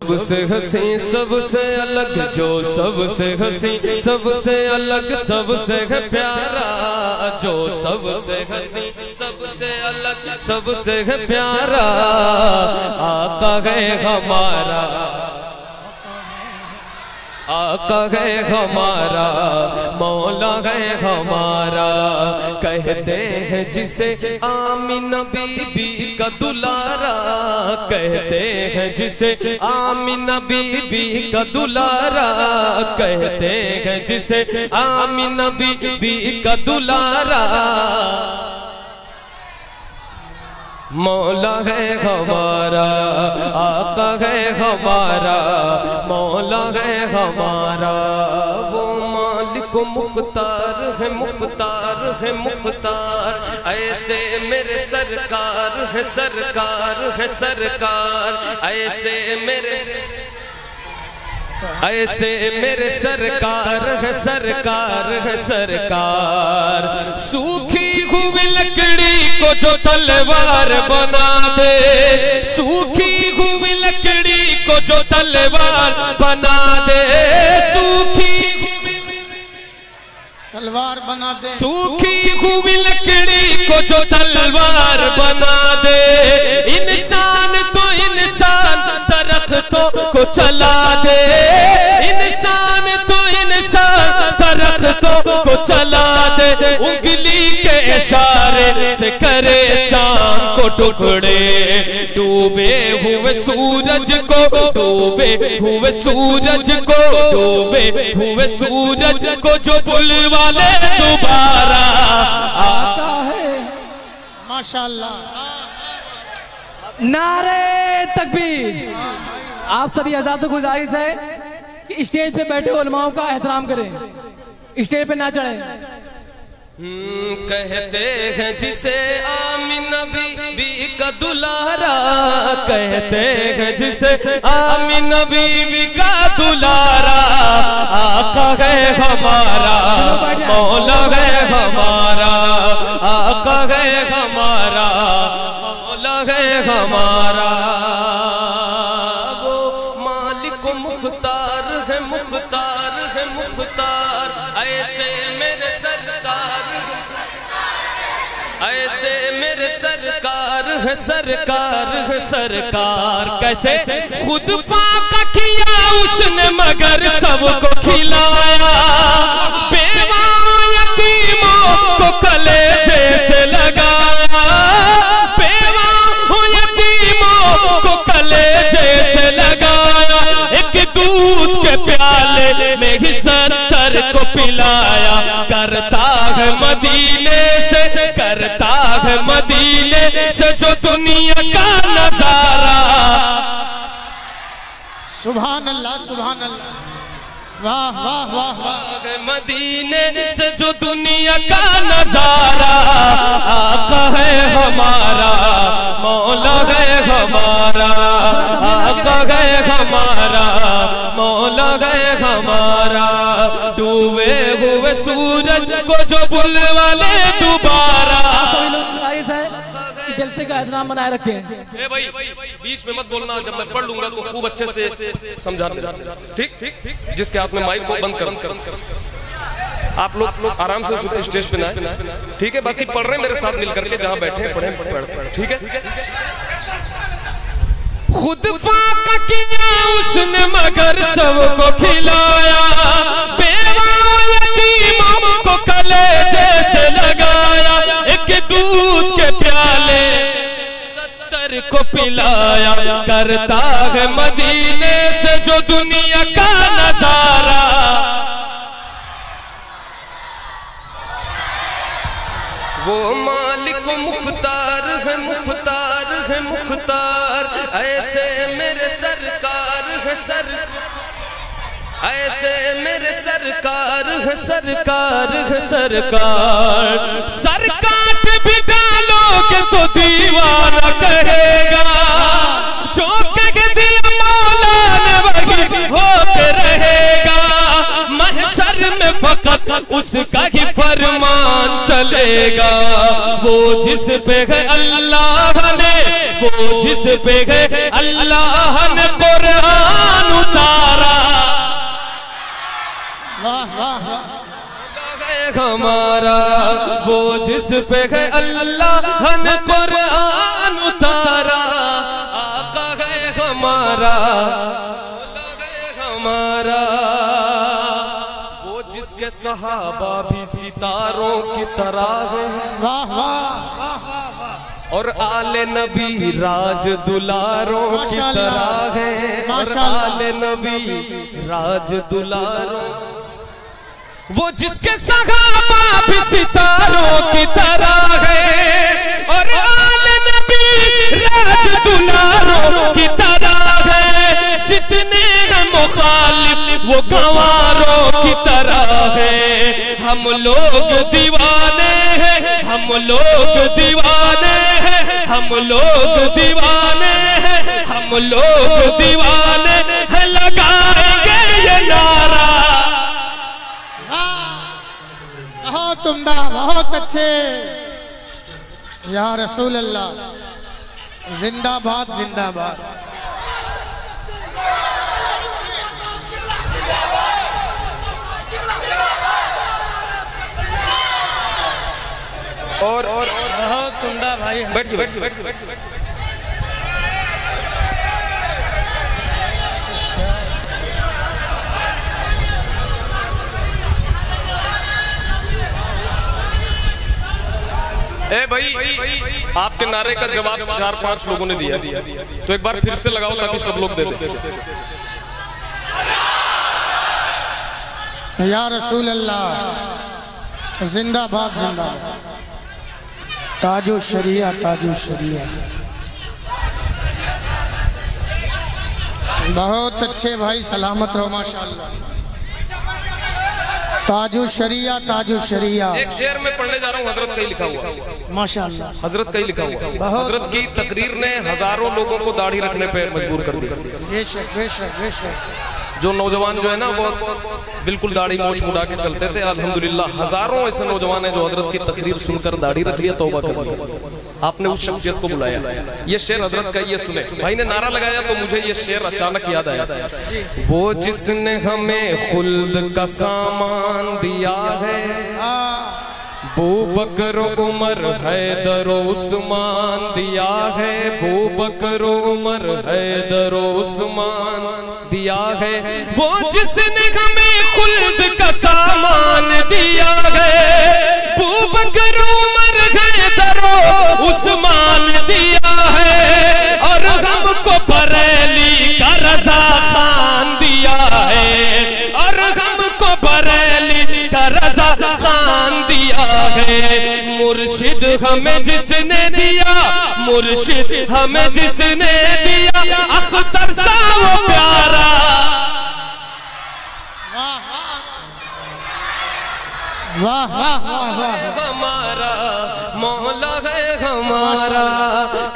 سب سے حسین سب سے الگ جو سب سے حسین سب سے الگ سب سے ہے پیارا جو سب سے حسین سب سے الگ سب سے ہے پیارا آقا ہے ہمارا آقا ہے ہمارا مولا ہے ہمارا کہتے ہیں جسے آمینہ بی بی کا دلارا کہتے ہیں جسے آمینہ بی بی کا دلارا کہتے ہیں جسے آمینہ بی بی کا دلارا مولا ہے ہمارا آقا ہے ہمارا مولا ہے ہمارا وہ مالک و مختار ہے مختار ہے مختار ایسے میرے سرکار ہے سرکار ہے سرکار ایسے میرے سرکار ہے سرکار ہے سرکار سوکھی ہوئی لکڑی کو جو تلوار بنا دے سوکھی ہوئی لکڑی کو جو تلوار بنا دے سوکھی تلوار بنا دے سوکھی ہوئی لکڑی کو جو تلوار بنا دے انسان تو انسان درختوں کو چلا دے انسان تو انسان درختوں کو چلا دے انگلی کے اشارے سے کرے چاند کو ٹکڑے ڈوبے ہوئے سورج کو ڈوبے ہوئے سورج کو ڈوبے ہوئے سورج کو جو بلوالے دوبارہ آقا ہے ماشاءاللہ نعرہ تکبیر آپ سبھی حضرات سے گزارش ہے کہ اسٹیج پہ بیٹھے علماؤں کا احترام کریں اسٹیج پہ نہ چڑھیں کہتے ہیں جسے آمینہ بی بی کا دلارا کہتے ہیں جسے آمینہ بی بی کا دلارا آقا ہے ہمارا مولا ہے ہمارا آقا ہے ہمارا مولا ہے ہمارا وہ مالک و مختار ہے مختار ہے مختار ایسے میرے ایسے میرے سرکار ہے سرکار ہے سرکار کیسے خود فاقہ کیا اس نے مگر سب کو کھلایا بیوہ یتیموں کو کلیجے سے لگایا بیوہ یتیموں کو کلیجے سے لگایا ایک دودھ کے پیالے میں ہی 70 کو پلایا کرتا ہے مدینے سے کرتا ہے مدینے سے جو دنیا کا نظارہ سبحان اللہ سبحان اللہ واہ واہ واہ واہ مدینے سے جو دنیا کا نظارہ آقا ہے ہمارا مولا ہے ہمارا آقا ہے ہمارا مولا ہے ہمارا ڈوبے ہوئے سورج کو جو بلوالے دوبارہ سبھی لوگ گزارش ہے کہ جلسے کا احترام بنائے رکھیں اے بھائی بیچ میں مت بولنا جب میں پڑھ لوں گا تو خوب اچھے سے سمجھا دیں ٹھیک جس کے ہاتھ میں مائک کو بند کر آپ لوگ آرام سے اسٹیج پہ نہ ٹھیک ہے باقی پڑھ رہے ہیں میرے ساتھ مل کر کے جہاں بیٹھے ہیں پڑھیں ٹھیک ہے خود فاقہ کیا اس نے مگر سب کو کھلایا بیوہ یتیموں کو کلیجے سے لگایا ایک دودھ کے پیالے 70 کو پلایا کرتا ہے مدینے سے جو دنیا کا نظارہ وہ مالک مختار ہے مختار ہے مختار ایسے میرے سرکار ہے ایسے میرے سرکار ہے سرکار ہے سرکار سرکار بھی ڈالو گے تو دیوانہ کہے گا جو کہہ دیا مولا نے وہی ہوتے رہے گا محشر میں فقط اس کا ہی فرمان چلے گا وہ جس پہ ہے اللہ نے وہ جس پہ ہے اللہ نے قرآن ہمارا، وہ جس پہ ہے اللہ نے قرآن اتارا، آقا ہے ہمارا، ہمارا، وہ جس کے صحابہ بھی ستاروں کی طرح ہیں، واہ واہ واہ واہ، اور آل نبی راج دلاروں کی طرح ہے، اور آل نبی راج دلاروں، وہ جس کے صحابہ بھی ستاروں کی طرح ہے، اور آل نبی راج دلاروں کی طرح ہے، جتنے ہیں مخالف وہ گواروں کی طرح ہے، ہم لوگ دیوانے ہیں، ہم لوگ دیوانے ہیں، ہم لوگ دیوانے ہیں، ہم لوگ دیوانے ہیں، لگائیں گے یہ نعرہ۔ بہت عمدہ، بہت اچھے، یا رسول اللہ، زندہ باد زندہ باد۔ اور بہت عمدہ بھائی، بیٹھیے بیٹھیے بیٹھیے۔ اے بھائی، آپ کے نعرے کا جواب 4-5 لوگوں نے دیا، تو ایک بار پھر سے لگاؤ تاکہ سب لوگ دے دیں۔ یا رسول اللہ، زندہ باد زندہ باد، تاج الشریعہ تاج الشریعہ۔ بہت اچھے بھائی، سلامت رہو ماشاءاللہ، تاج الشریعہ تاج الشریعہ۔ ایک شعر میں پڑھنے جا رہا ہوں، حضرت کا ہی لکھا ہوا، ماشاءاللہ، حضرت کا ہی لکھا ہوا۔ حضرت کی تقریر نے ہزاروں لوگوں کو داڑھی رکھنے پہ مجبور کر دیا۔ بے شک بے شک بے شک۔ جو نوجوان جو ہے نا وہ بالکل داڑھی موچھ مڑا کے چلتے تھے، الحمدللہ ہزاروں ایسے نوجوان ہیں جو حضرت کی تقریر سن کر داڑھی رکھ لیا، توبہ کر لیا۔ آپ نے اس شخصیت کو بلایا، یہ شعر حضرت کا، یہ سنے۔ بھائی نے نعرہ لگایا تو مجھے یہ شعر اچانک یاد آیا۔ وہ جس نے ہمیں خلد کا سامان دیا ہے، ابوبکر عمر حیدر عثمان دیا ہے، ابوبکر عمر حیدر عثمان دیا ہے، وہ جس نے ہمیں خلد کا سامان دیا ہے، ابوبکر عمر حیدر عثمان دیا ہے، اور ہم کو بریلی کا رضا خان دیا ہے، اور ہم کو بریلی کا رضا خان دیا ہے۔ مرشد ہمیں جس نے دیا، مرشد ہمیں جس نے دیا، اختر سا وہ پیارا، واہ واہ واہ واہ، ہمارا مولا ہے ہمارا،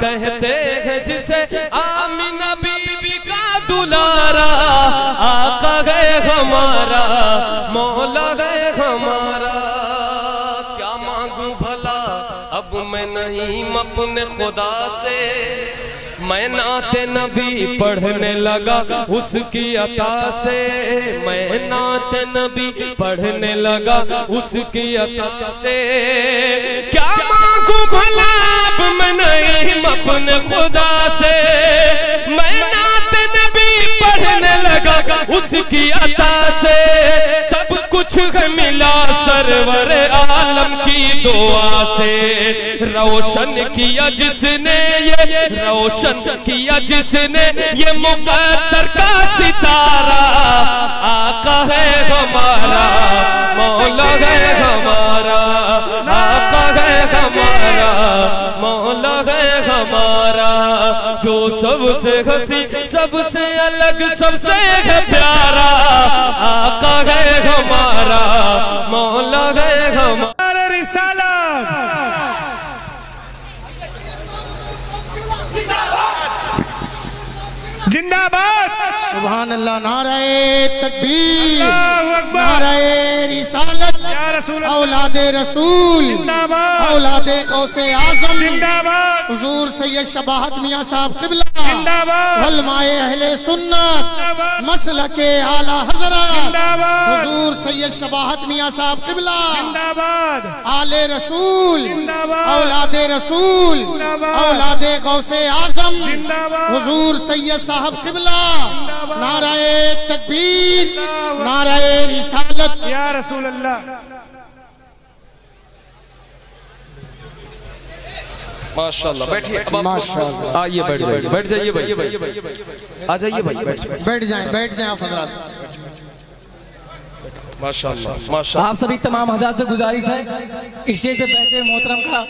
کہتے ہیں جسے آمینہ بی بی کا دلارا، آقا ہے ہمارا، مولا ہے ہمارا۔ کیا مانگوں بھلا اب میں نہیں اپنے خدا سے، میں نعت نبی پڑھنے لگا اس کی عطا سے، میں نعت نبی پڑھنے لگا اس کی عطا سے، کیا مانگوں بھلا اب میں نہیں اپنے خدا سے، میں نعت نبی پڑھنے لگا اس کی عطا سے، سب کچھ ہے ملا سرور عالم کی دعا سے، روشن کیا جس نے یہ، روشن کیا جس نے یہ مقدر کا ستارہ، آقا ہے ہمارا، مولا ہے ہمارا، آقا ہے ہمارا، مولا ہے ہمارا، جو سب سے ہنسی، سب سے الگ، سب سے ہے پیارا، آقا ہے ہمارا، مولا ہے ہمارا۔ رسالت زندہ باد، سبحان اللہ، نعرہ تکبیر، نعرہ رسالت، اولاد رسول، اولاد غوث اعظم، حضور سید شباہت میاں صاحب قبلہ، علمائے اہل سنت مسلک اعلی حضرت حضور سید شباہت میاں صاحب قبلہ آل رسول اولاد رسول اولاد غوث اعظم حضور سید صاحب قبلہ نعرہ تکبیر نعرہ رسالت یا رسول اللہ ماشاءاللہ بیٹھئے آئیے بیٹھ جائیے بھائی آ جائیے بھائی بیٹھ جائیں آپ حضرات ماشاءاللہ آپ سبھی تمام حضرات سے گزارش ہے اسٹیج پہ بیٹھے محترم کا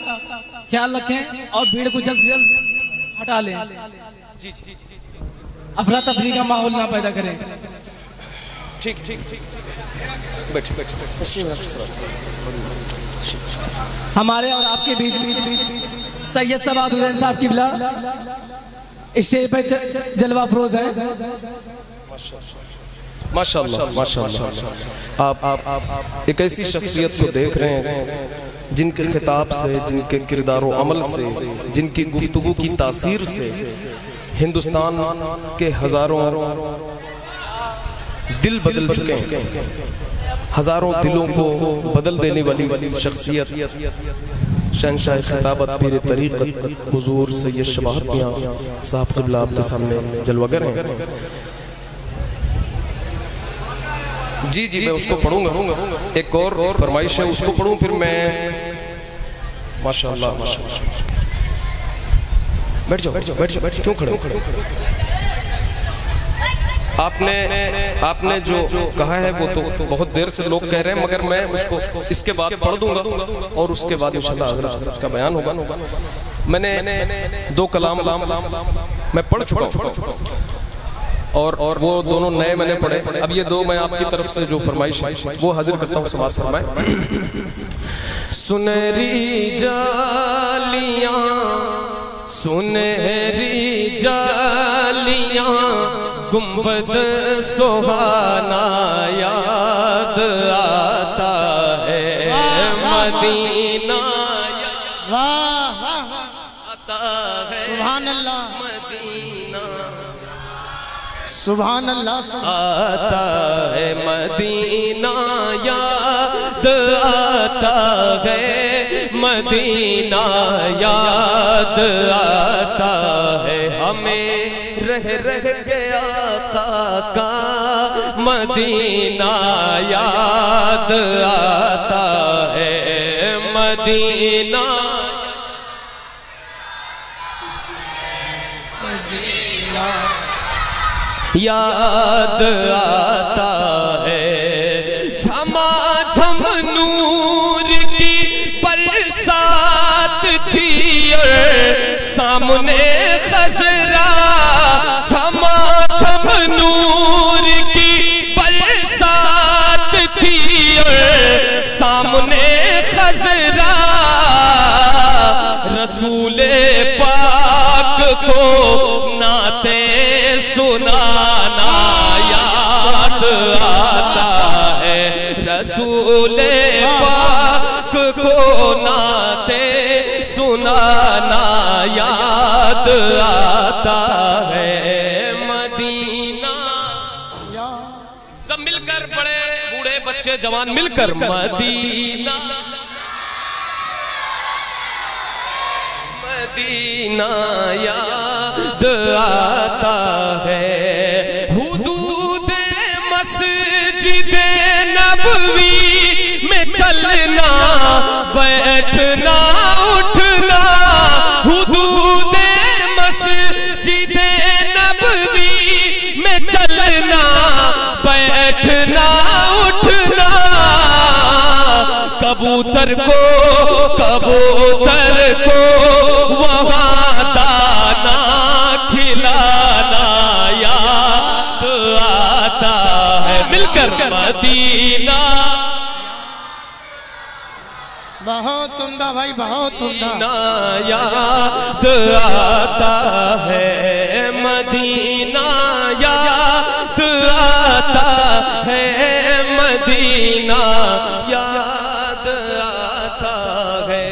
خیال رکھیں اور بھیڑ کو جلد سے جلد ہٹا لیں افراتفری کا ماحول نہ پیدا کریں ہمارے اور آپ کے بیچ سید سواد حسین صاحب قبلہ اسٹیج پہ جلوہ افروز ہے ماشاءاللہ آپ ایک ایسی شخصیت کو دیکھ رہے ہیں جن کے خطاب سے جن کے کردار و عمل سے جن کی گفتگو کی تاثیر سے ہندوستان کے ہزاروں دل بدل چکے ہیں ہزاروں دلوں کو بدل دینے والی شخصیت شہنشاہ خطابت پیر طریقت حضور سید شباہت میاں صاحب قبلہ آپ کے سامنے جلوہ گر ہیں جی میں اس کو پڑھوں گا ایک اور فرمائش ہے اس کو پڑھوں پھر میں ماشاءاللہ بیٹھ جاؤ کیوں کھڑے آپ نے جو کہا ہے وہ تو بہت دیر سے لوگ کہہ رہے ہیں مگر میں اس کے بعد پڑھ دوں گا اور اس کے بعد انشاءاللہ حضرت کا بیان ہوگا میں نے 2 کلام میں پڑھ چکا ہوں اور وہ دونوں نئے میں نے پڑھے اب یہ 2 میں آپ کی طرف سے جو فرمائش وہ حاضر کرتا ہوں سماعت فرمائے سنہری جالیاں سنہری جالیاں گنبد سبحانہ یاد آتا ہے مدینہ آتا ہے سبحان اللہ مدینہ سبحان اللہ آتا ہے مدینہ یاد آتا ہے مدینہ یاد آتا ہے ہمیں رہ کے آقا کا مدینہ یاد آتا ہے مدینہ یاد آتا ہے جھما جھم نور کی برسات تھی اور سامنے خضرا جھما جھم نور کی برسات تھی اور سامنے خضرا رسول پاک کو نعتیں سنانا یاد آتا ہے رسول پاک کو نعتیں سنانا یاد آتا ہے مدینہ سب مل کر بڑے بوڑھے بچے جوان مل کر مدینہ مدینہ یاد آتا ہے حدود مسجد نبوی میں چلنا بیٹھنا اٹھنا حدود مسجد نبوی میں چلنا بیٹھنا اٹھنا کبوتر کو وہاں دانا کھلانا یاد آتا ہے مل کر مدینہ بہت عمدہ بھائی بہت عمدہ یاد آتا ہے مدینہ یاد آتا ہے مدینہ یاد آتا ہے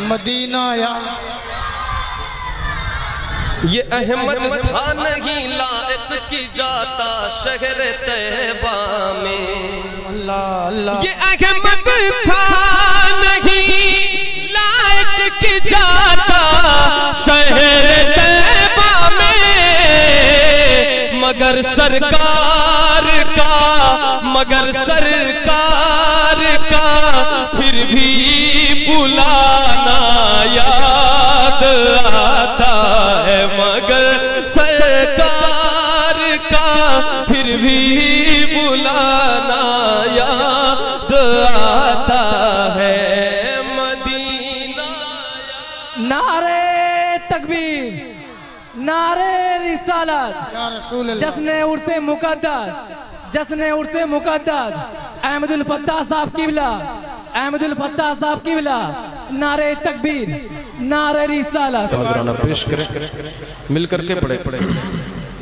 مدینہ یا یہ احمد تھا نہیں لائق کی جاتا شہر طیبہ میں اللہ اللہ یہ احمد تھا نہیں لائق کی جاتا شہر طیبہ میں مگر سرکار کا پھر بھی بلانا یاد آتا ہے مگر سرکار کا پھر بھی بلانا یاد آتا ہے مدینہ نعرے تکبیر نعرے رسالت یا رسول اللہ جشن عرس مقدس جشن عرس مقدس احمد الفتاح صاحب قبلہ احمد الفتاح صاحب قبلہ نعرے تکبیر نعرے رسالت حضرانہ پیش کریں مل کر کے پڑھے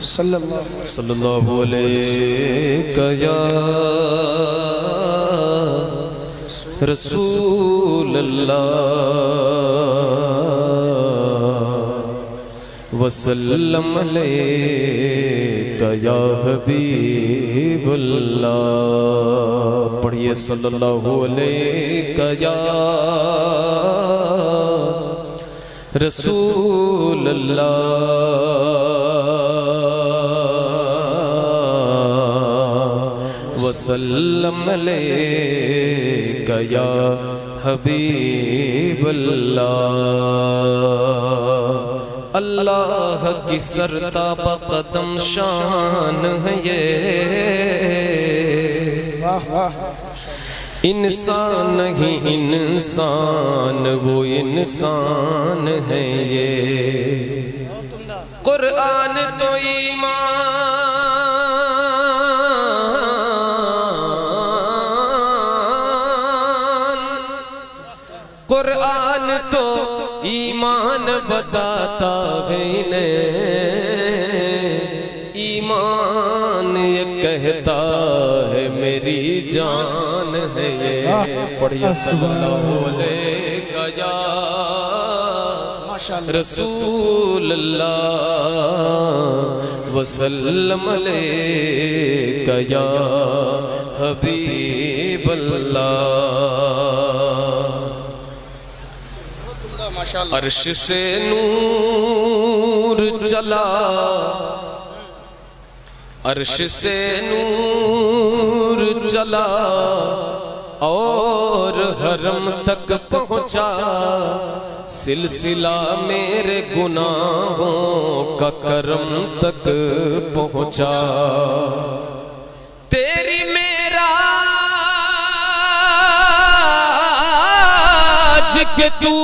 صلی اللہ علیہ یا رسول اللہ وسلم علیک یا حبیب اللہ پڑھئے صلی اللہ علیک یا رسول اللہ وسلم علیک یا حبیب اللہ اللہ کی سرتاب قدم شان ہے یہ انسان نہیں انسان وہ انسان ہے یہ قرآن تو ایمان قرآن تو ایمان بتاتا ہے ایمان یہ کہتا ہے میری جان ہے یہ پڑھئے صلی اللہ علیہ یا رسول اللہ وسلم علیہ یا حبیب اللہ عرش سے نور چلا عرش سے نور چلا اور حرم تک پہنچا سلسلہ میرے گناہوں کا کرم تک پہنچا تیری معراج کے تو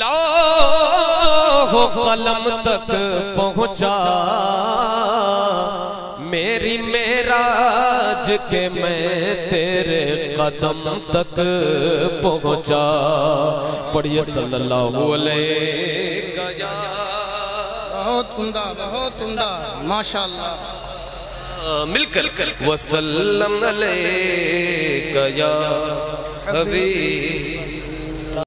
لوح قلم تک پہنچا میری معراج کے میں تیرے قدم تک پہنچا پڑھئے صلی اللہ علیہ یا بہت عمدہ ماشاءاللہ مل کر وسلم علیہ یا حبیب